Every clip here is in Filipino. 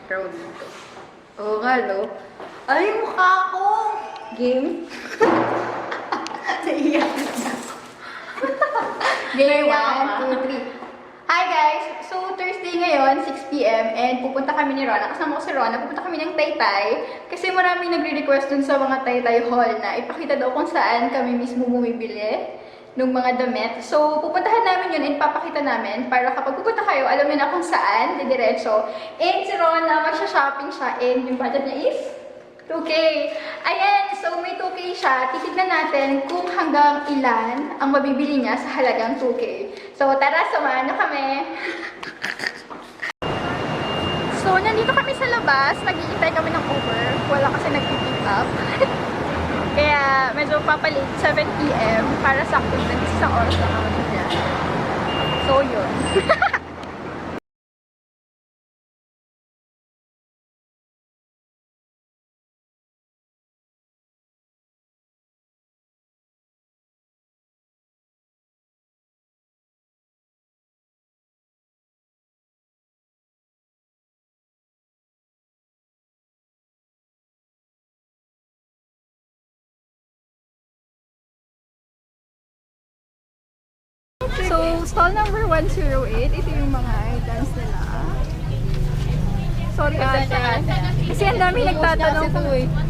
crowd dito. Oo nga, no? Ay, mukha ko! Game? Naiyak na. Game 1, 2, 3. Hi guys! So, Thursday ngayon, 6 p.m. and pupunta kami ni Rona. Kasama ko si Rona. Pupunta kami ng Taytay kasi marami nagre-request dun sa mga Taytay Hall na ipakita daw kung saan kami mismo bumibili ng mga damit. So, pupuntahan namin yun and papakita namin para kapag pupunta kayo, alam niyo na kung saan, didiretso. And si Rona, magsha-shopping siya and yung budget niya is 2K. Ayan, so may 2K siya. Titignan natin kung hanggang ilan ang mabibili niya sa halagang 2K. So, tara, samahan na kami. So, nandito kami sa labas. Nag-iintay kami ng Uber. Wala kasi nag-pick up. Kaya, medyo papalit. 7 p.m. para sakto na isang oras na kami dyan. So, yun. So, stall number 108, ito yung mga items nila. Sorry ate. Kasi ang dami nagtatanong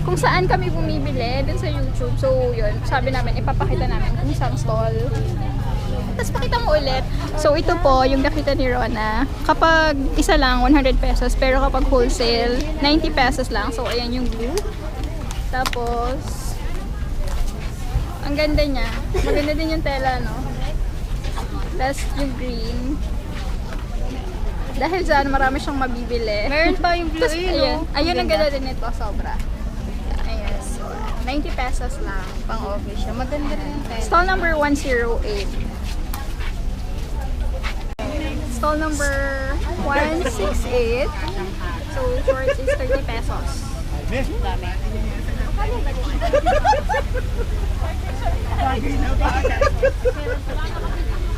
kung saan kami bumibili dun sa YouTube. So, yun. Sabi namin, ipapakita namin kung isang stall. Tapos pakita mo ulit. So, ito po yung nakita ni Rona. Kapag isa lang, 100 pesos. Pero kapag wholesale, 90 pesos lang. So, ayan yung blue. Tapos, ang ganda niya. Maganda din yung tela, no? Tapos yung green. Dahil dyan, marami siyang mabibili. Meron pa yung blue, ayun. Ayun, ang ganda din ito, sobra. Ayan, so, 90 pesos lang. Pang-office siya. Maganda rin yung tela. Stall number 108. Stall number 168. So, shorts is 30 pesos. Dami.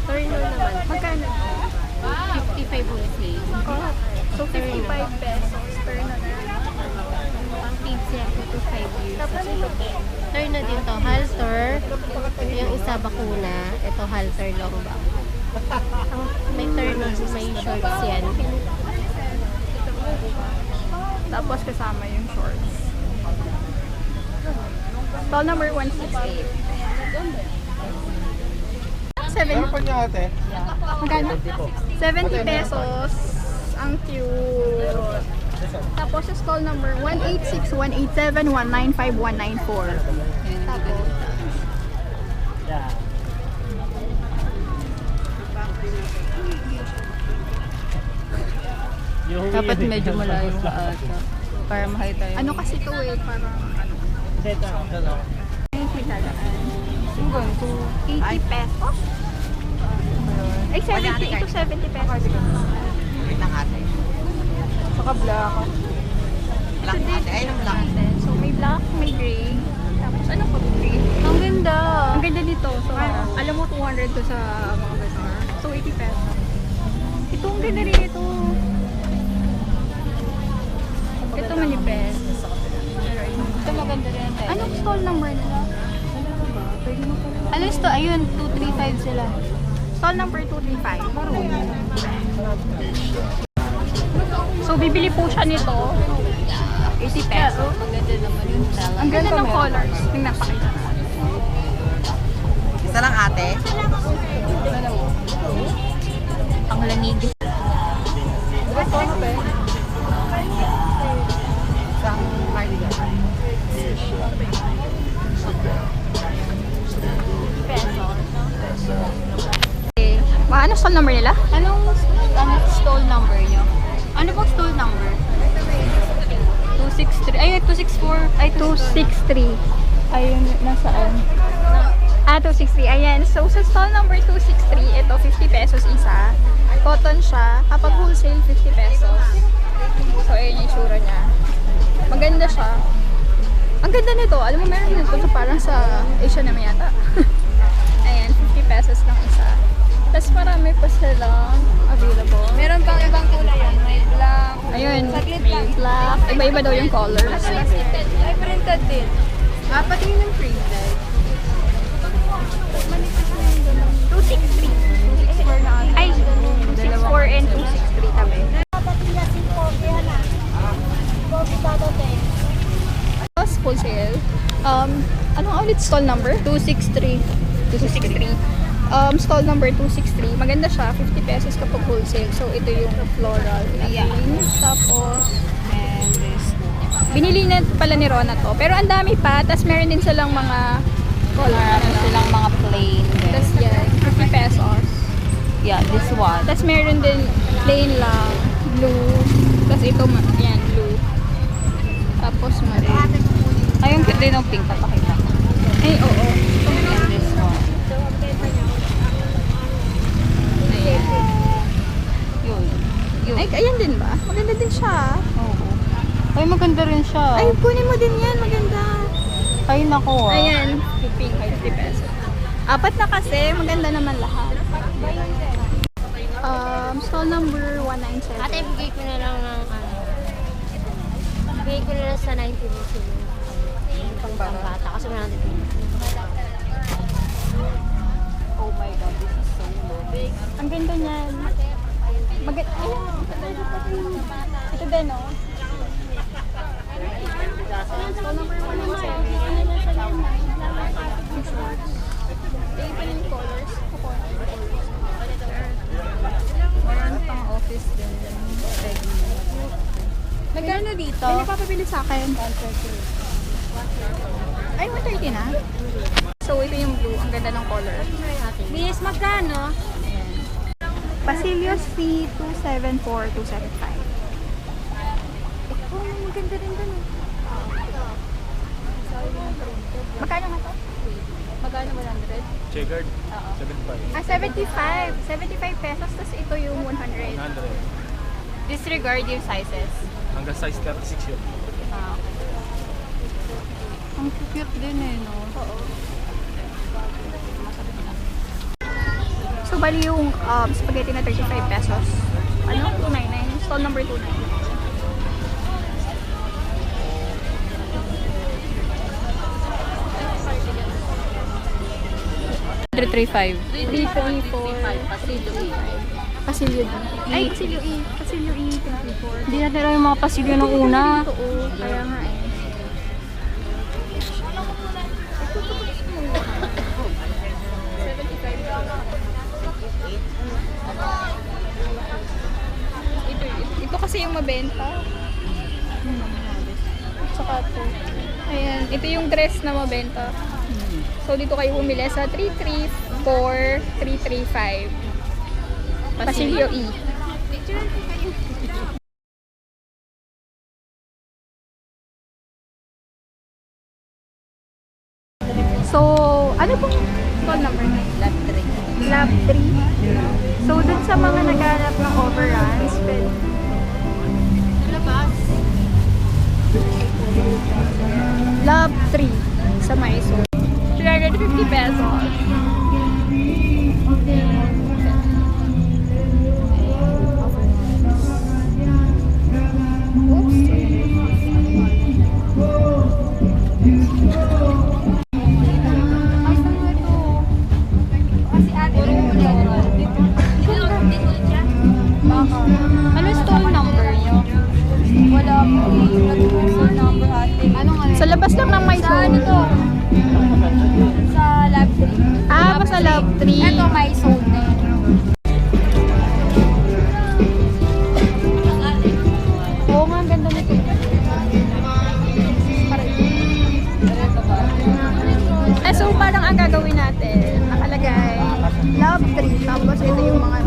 Turno naman. Magkano? 55 wholesale. Oh, so, 55 pesos per na. Pang kids yan, 2 to 5 years. Tapos ito po. Turno din to. Halter. Yung isa bakuna. Ito halter long back. May turno, may shorts yan. Tapos kasama yung shorts. Stall number 168. 70 pa niya ate? Magkano? 70 pesos ang cute. Tapos yung stall number 186, 187, 195, 194. Tapos Dapat medyo malayo ka ata. Para makita yun. ano kasi to eh, parang ano. May talaan. Yung ganito. 80 pesos? Ay, 70 ito 70 pesos. Wait lang ate. Saka black. Black ate. Ay, yung black. So may black, may gray. Tapos ano pa gray? Ang ganda. Ang ganda nito. So, alam mo 200 to sa mga bazaar. So 80 pesos. Ito ang ganda rin ito. Ito manipes. Ito maganda rin ang tela. Anong stall number nila? Ano ito? Ayun, 235 sila. Stall number 235. So bibili po siya nito. 80 pesos. Ang ganda naman yung tela. Ang ganda ng colors. Tingnan pa kita. Isa lang ate. Ang lamig. Isang cardigan. Okay. Ano stall number nila? Anong stall number niyo? Ano bang stall number? 263. Ay, 264. Ay, 263. Ayun, nasaan? 263. Ayan. So, sa stall number 263, ito 50 pesos isa. Cotton siya. Kapag wholesale, 50 pesos. So, ayun yung itsura niya. Maganda siya. Ang ganda nito. Alam mo, meron nito sa parang sa Asia naman yata. Ayan, 50 pesos lang isa. Tapos Guys, marami pa silang available. Meron pang ibang kulay yan. May black. Ayun, Saglit may lang. black. Iba-iba daw yung colors. May printed din. Pati yun yung printed. 263. Ay, 264 and 263 kami. Full sale. Anong ulit stall number? 263. 263. Stall number 263. Maganda siya. 50 pesos kapag wholesale. So, ito yung floral na green. Tapos, And this. binili na pala ni Rona to. Pero ang dami pa. Tapos, meron din silang mga color. Marami silang mga plain. Tapos, yan. 50 pesos. Yeah, this one. Tapos, meron din plain lang. Blue. Tapos, ito, yan, blue. Tapos, maroon. Ayun, cute din ng pink. Papakita ko. Ay, oo. And this one. Yun. Yun. Ay, ayan din ba? Maganda din siya. Oo. Ay, maganda rin siya. Ay, kunin mo din yan. Maganda. Ay, nako. Ayan. Pink, 50 pesos. Apat na kasi. Maganda naman lahat. Stall number 197. Ate, bigay ko na lang ng bigay ko na lang sa 90 minutes yung pang-bata kasi 100 Oh my God, this is so low. Ang ganda niyan. Maganda. Ayan. Ito din, oh. Stall number 197. Ay, pa yung colors. Meron pang office din. Magkano dito? May napapabili sa akin. 130. Ay, 130 na? So, ito yung blue. Ang ganda ng color. Bilis, magkano? Ayan. Pasilios fee 274, 275. Oh, maganda rin dun. Magkano nga to? Magkano 100? Checkered, 75. Ah, 75. 75 pesos. Tapos ito yung 100. 100. Disregard yung sizes. Hanggang size 36 yun. Ang cute din eh, no? So, bali yung spaghetti na 35 pesos. Ano? 299. Stall number 299. 335. 334. Pasilyo D. Ay, Pasilyo E. Pasilyo E. 334. Hindi natin alam yung mga pasilyo ng una. Oo, kaya nga eh. Ito kasi yung mabenta. Tsaka ito. Ayan, ito yung dress na mabenta. So, dito kayo bumili sa 334, 335. Pasilyo E. So, ano pong stall number na? Lab 3. Lab 3. So, dun sa mga naghanap ng overruns, pwede. Lab 3 sa Mysore. 350 pesos. Ano stall number nyo? Wala po. Stall number ate. Anong ano? Sa labas lang ng Mysore. Ano to? Sa lab 3. Ah, sa Lab 3. Ito may zone na yun. Oo nga, ang ganda nito. So parang ang gagawin natin, nakalagay, Lab 3, tapos ito yung mga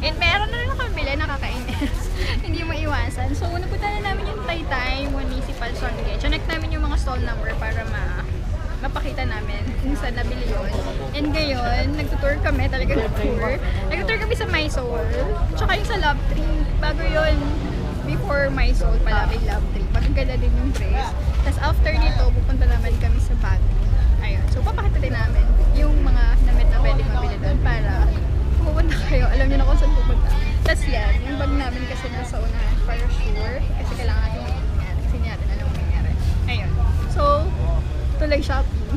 And meron na rin akong bili, nakakainis. Hindi maiwasan. So, napunta na namin yung Taytay Municipal Sangge. Check namin yung mga stall number para mapakita namin kung saan nabili yun. And ngayon, nagtutour kami, talagang tour. Nagtutour kami sa Mysol, tsaka yung sa Love Tree. Bago yun, before Mysol pala may Love Tree. Maganda din yung dress. Tapos after nito, pupunta naman kami sa Baguio. Ayun. So, papakita din namin yung mga damit na pwedeng mabili doon para pupunta kayo. Alam niyo na kung saan pupunta. Tapos yan, yung bag namin kasi nasa unahan para sure. Kasi kailangan natin mag-ingat kasi hindi natin alam ang nangyari. Ayun. So, ito lang Shopee.